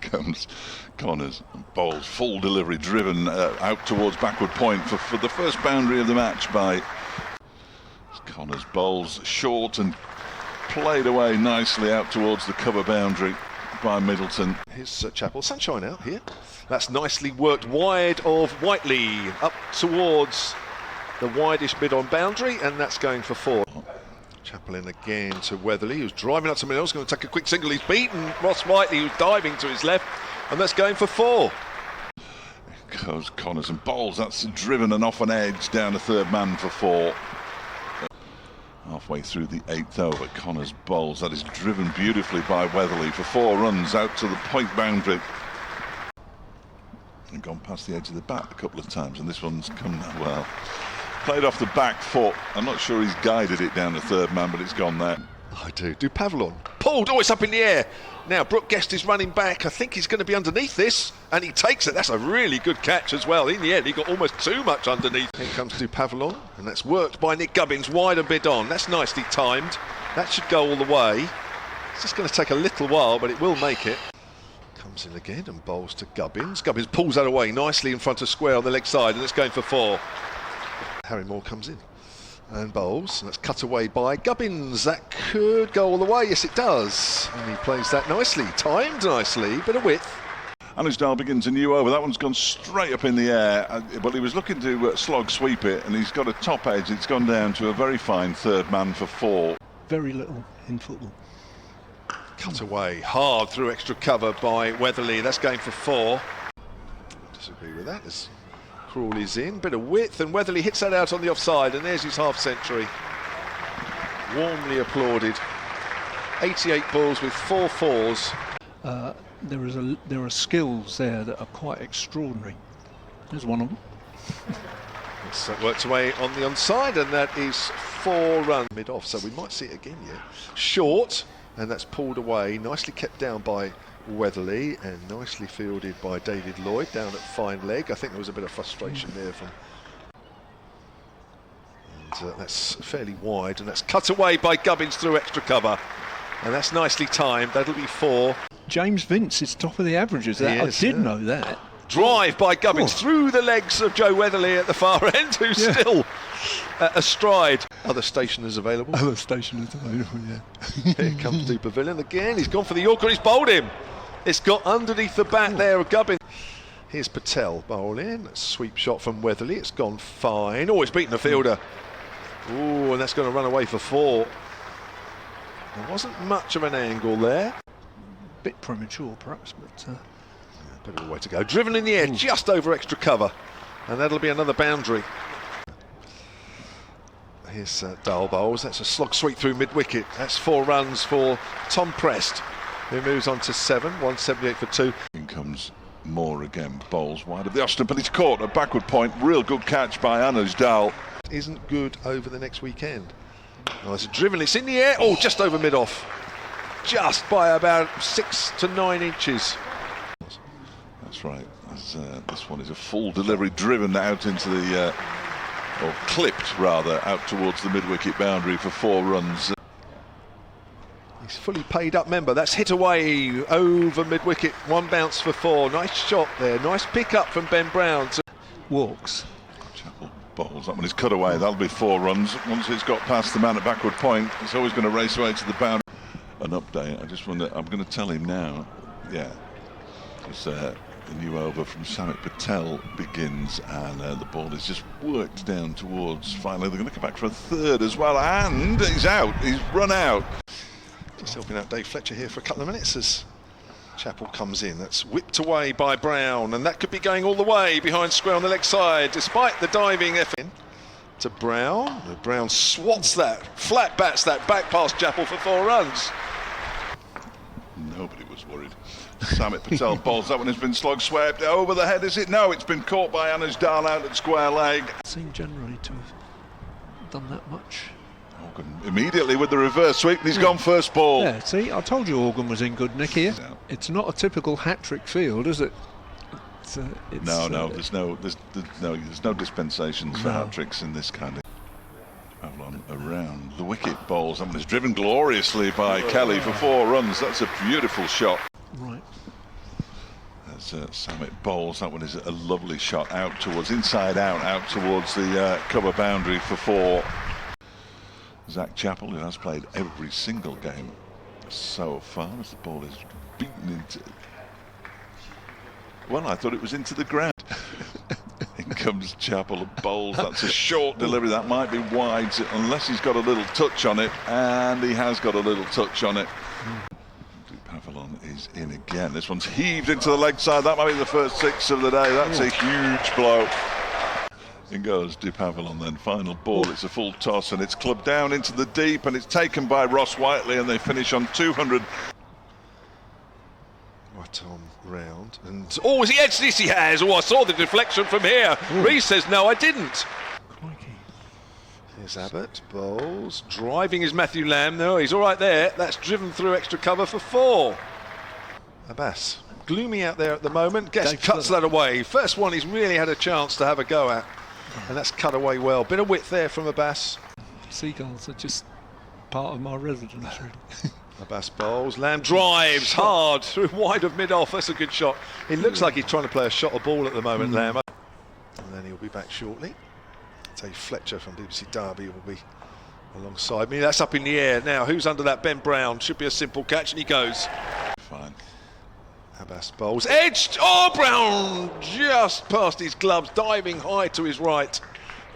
comes Connors and bowls, full delivery, driven out towards backward point for the first boundary of the match by Connors. Bowls short and played away nicely out towards the cover boundary by Middleton. Here's Chappell, sunshine out here. That's nicely worked wide of Whiteley, up towards the widest mid-on boundary, and that's going for 4. Chappell in again to Weatherly, who's driving up to Mills, going to take a quick single. He's beaten Ross Whiteley, who's diving to his left, and that's going for 4. Goes Connors and bowls, that's driven and off an edge down the third man for 4. Halfway through the 8th over, Connors bowls, that is driven beautifully by Weatherly for 4 runs out to the point boundary. And gone past the edge of the bat a couple of times, and this one's come well. Played off the back foot. I'm not sure he's guided it down the third man, but it's gone there. I do. Pavlon pulled. Oh, it's up in the air. Now Brooke Guest is running back. I think he's going to be underneath this, and he takes it. That's a really good catch as well. In the end, he got almost too much underneath. Here comes Pavlon, and that's worked by Nick Gubbins, wide and bid on. That's nicely timed. That should go all the way. It's just going to take a little while, but it will make it. Comes in again and bowls to Gubbins. Gubbins pulls that away nicely in front of square on the leg side, and it's going for 4. Harry Moore comes in and bowls, and that's cut away by Gubbins. That could go all the way. Yes, it does. And he plays that nicely, timed nicely, bit of width. Anisdale begins a new over. That one's gone straight up in the air, but he was looking to slog sweep it, and he's got a top edge. It's gone down to a very fine third man for 4. Very little in football. Cut away hard through extra cover by Weatherly. That's going for 4. Disagree with that. As Crawley's in, bit of width, and Weatherly hits that out on the offside, and there's his half century. Warmly applauded. 88 balls with 4 fours. There are skills there that are quite extraordinary. There's one of them. It's worked away on the onside, and that is 4 runs mid-off, so we might see it again, yeah. Short, and that's pulled away, nicely kept down by Weatherly, and nicely fielded by David Lloyd down at fine leg. I think there was a bit of frustration there from... And that's fairly wide, and that's cut away by Gubbins through extra cover. And that's nicely timed. That'll be 4. James Vince is top of the averages. I did know that. Drive by Gubbins through the legs of Joe Weatherly at the far end, who's still astride. Other stationers available. Other stationers available, yeah. Here comes Du Pavilion again. He's gone for the Yorker. He's bowled him. It's got underneath the bat there of Gubbins. Here's Patel bowling. Sweep shot from Weatherly. It's gone fine. Oh, it's beaten the fielder. Oh, and that's going to run away for 4. There wasn't much of an angle there. Bit premature, perhaps, but... Bit of a way to go. Driven in the air, just over extra cover. And that'll be another boundary. Here's Dale bowls. That's a slog sweep through mid-wicket. That's 4 runs for Tom Prest, who moves on to 7, 178 for 2. In comes Moore again, bowls wide of the Austin, but he's caught at backward point. Real good catch by Anisdale. Isn't good over the next weekend. Oh, it's driven, it's in the air. Oh, just over mid-off. Just by about 6 to 9 inches. That's right. This one is a full delivery, driven out into the, or clipped rather, out towards the mid-wicket boundary for 4 runs. He's fully paid up member. That's hit away over mid-wicket. 1 bounce for 4. Nice shot there. Nice pick up from Ben Brown. Walks. Chappell bowls. That one is cut away. That'll be 4 runs. Once it's got past the man at backward point, it's always going to race away to the boundary. An update. I just wonder. I'm going to tell him now. Yeah. It's the new over from Samit Patel begins, and the ball is just worked down towards. Finally, they're going to come back for a 3rd as well, and he's out. He's run out. Just helping out Dave Fletcher here for a couple of minutes as Chappell comes in. That's whipped away by Brown, and that could be going all the way behind square on the leg side, despite the diving effort. To Brown. Brown swats that, flat bats that back past Chappell for 4 runs. Nobody was worried. Samit Patel bowls. That one has been slog swept over the head, is it? No, it's been caught by Anisdale out at square leg. Seem generally to have done that much. Organ immediately with the reverse sweep, and he's gone first ball. Yeah, see, I told you Organ was in good nick here. Yeah. It's not a typical hat-trick field, is it? There's no dispensations for hat-tricks in this kind of... Pavlon around the wicket bowls. That one is driven gloriously by Kelly for 4 runs. That's a beautiful shot. Right. As Samet bowls, that one is a lovely shot out towards, inside out towards the cover boundary for 4. Zach Chappell, who has played every single game so far, as the ball is beaten into, well, I thought it was into the ground. In comes Chappell and bowls. That's a short delivery. That might be wide, unless he's got a little touch on it, and he has got a little touch on it. Pavillon is in again. This one's heaved into the leg side. That might be the first 6 of the day. That's a huge blow. In goes De Pavillon then. Final ball. It's a full toss and it's clubbed down into the deep, and it's taken by Ross Whiteley, and they finish on 200. Right on round, and oh, has he edged this? He has. Oh, I saw the deflection from here. Reece says no, I didn't. Here's Abbott, bowls, driving is Matthew Lamb. No, he's all right there. That's driven through extra cover for 4. Abbas, gloomy out there at the moment. Guest cuts that away. First one he's really had a chance to have a go at, and that's cut away well. Bit of width there from Abbas. Seagulls are just part of my residence, really. Abbas bowls, Lamb drives hard through wide of mid-off. That's a good shot. It looks like he's trying to play a shot or ball at the moment, Lamb. And then he'll be back shortly. Dave Fletcher from BBC Derby will be alongside me. That's up in the air. Now, who's under that? Ben Brown. Should be a simple catch, and he goes. Fine. Abbas bowls. Edged! Oh, Brown just past his gloves, diving high to his right.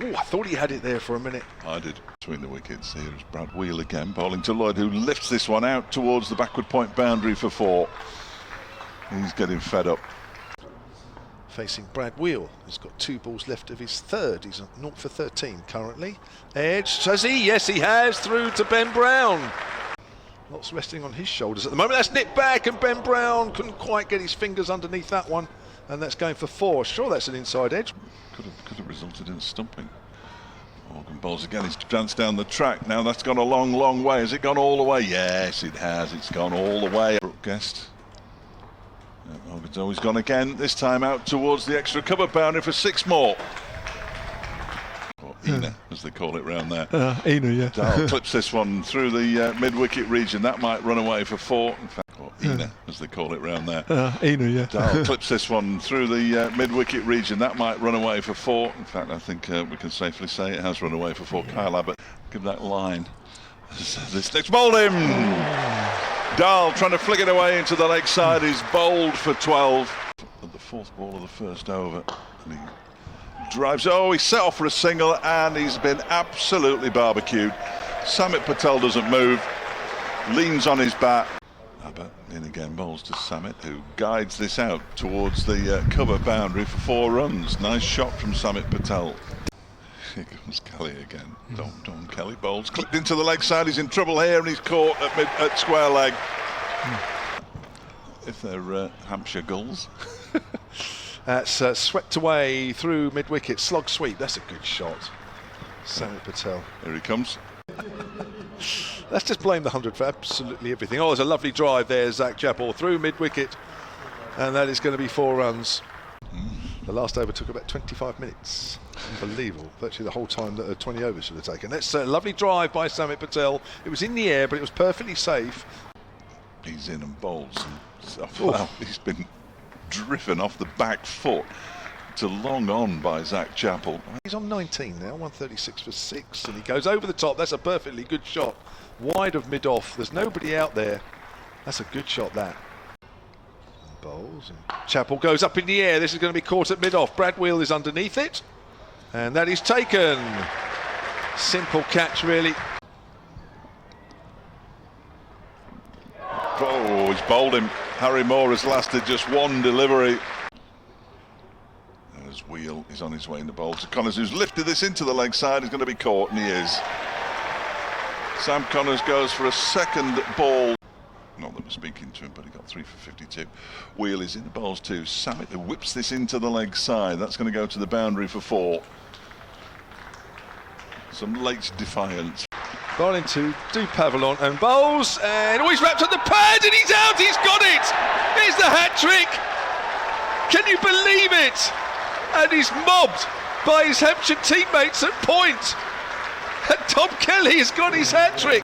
Oh, I thought he had it there for a minute. I did. Between the wickets, here is Brad Wheel again, bowling to Lloyd, who lifts this one out towards the backward point boundary for 4. He's getting fed up. Facing Brad Wheel, who's got 2 balls left of his 3rd. He's 0 for 13 currently. Edged, has he? Yes, he has, through to Ben Brown. Lots resting on his shoulders at the moment. That's nipped back, and Ben Brown couldn't quite get his fingers underneath that one, and that's going for 4. Sure, that's an inside edge. Could have resulted in stumping. Morgan bowls again. He's danced down the track. Now that's gone a long, long way. Has it gone all the way? Yes, it has. It's gone all the way. Brooke Guest. Morgan's always gone again. This time out towards the extra cover boundary for 6 more. Or Ina, as they call it round there. Ina, yeah. Dahl clips this one through the mid-wicket region. That might run away for 4. In fact, or Ina, as they call it round there. Ina, yeah. Dahl clips this one through the mid-wicket region. That might run away for 4. In fact, I think we can safely say it has run away for 4. Kyle Abbott, give that line. This next bowled him. Dahl trying to flick it away into the leg side. He's bowled for 12 at the 4th ball of the first over. And he drives. Oh, he set off for a single, and he's been absolutely barbecued. Samet Patel doesn't move, leans on his bat. Abbott in again, bowls to Samet, who guides this out towards the cover boundary for 4 runs. Nice shot from Samet Patel. Here comes Kelly again. Don Kelly bowls, clipped into the leg side. He's in trouble here, and he's caught at square leg. If they're Hampshire gulls. That's swept away through mid-wicket, slog sweep. That's a good shot. Samet Patel. Here he comes. Let's just blame the 100 for absolutely everything. Oh, there's a lovely drive there, Zach Chappell through mid-wicket, and that is going to be 4 runs. The last over took about 25 minutes. Unbelievable. Virtually the whole time that 20 overs should have taken. That's a lovely drive by Samet Patel. It was in the air, but it was perfectly safe. He's in and bowls. Well, he's been driven off the back foot to long on by Zach Chappell. He's on 19 now, 136 for 6, and he goes over the top. That's a perfectly good shot. Wide of mid-off. There's nobody out there. That's a good shot, that. Bowls, and Chappell goes up in the air. This is going to be caught at mid-off. Brad Wheel is underneath it, and that is taken. Simple catch, really. Oh, he's bowled him. Harry Moore has lasted just 1 delivery. There's Wheel. He's on his way in the bowl to Connors, who's lifted this into the leg side. He's going to be caught, and he is. Sam Connors goes for a 2nd ball. Not that we're speaking to him, but he got 3 for 52. Wheel is in the bowls too. Samet whips this into the leg side. That's going to go to the boundary for 4. Some late defiance. Bowling to De Pavillon and bowls, and he's wrapped on the pad, and he's out. He's got it. Here's the hat trick. Can you believe it? And he's mobbed by his Hampshire teammates at point. And Tom Kelly has got his hat trick.